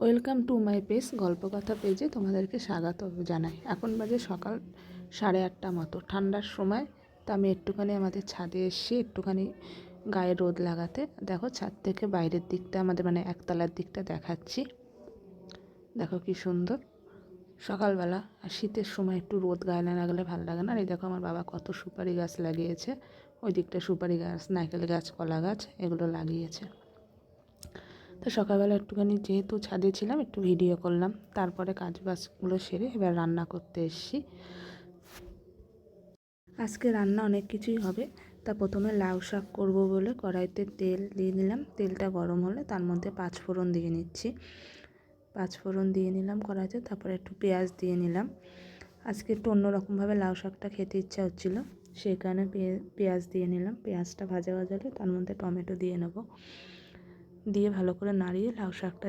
Welcome to my page গল্পকথা পেজে তোমাদেরকে স্বাগত জানাই। এখন বাজে সকাল 8:30 মতো, ঠান্ডার সময়। তা আমি একটুখানি আমাদের ছাদে এসেছি একটুখানি গায়ে রোদ লাগাতে। দেখো ছাদ থেকে বাইরের দিকটা আমাদের একতলার দিকটা দেখাচ্ছি। দেখো কি সুন্দর সকালবেলা। আর শীতের সময় একটু রোদ গায়ে না লাগলে ভালো লাগে না। আর এই দেখো আমার বাবা কত সুপারি গাছ লাগিয়েছে। ওই দিকটা সুপারি গাছ, নারকেল গাছ, কলা গাছ এগুলো লাগিয়েছে। তো সকালবেলা একটুখানি যেহেতু ছাদে ছিলাম একটু ভিডিও করলাম, তারপরে কাজ বাজগুলো সেরে এবার রান্না করতে এসেছি। আজকে রান্না অনেক কিছুই হবে। তা প্রথমে লাউ শাক করবো বলে কড়াইতে তেল দিয়ে নিলাম। তেলটা গরম হলে তার মধ্যে 5 ফোড়ন দিয়ে নিচ্ছি। 5 ফোড়ন দিয়ে নিলাম কড়াইতে, তারপরে একটু পেঁয়াজ দিয়ে নিলাম। আজকে একটু অন্যরকমভাবে লাউ শাকটা খেতে ইচ্ছা হচ্ছিলো, সেই কারণে পেঁয়াজ দিয়ে নিলাম। পেঁয়াজটা ভাজা ভাজা হলে তার মধ্যে টমেটো দিয়ে নেব। দিয়ে ভালো করে নাড়িয়ে লাউ শাকটা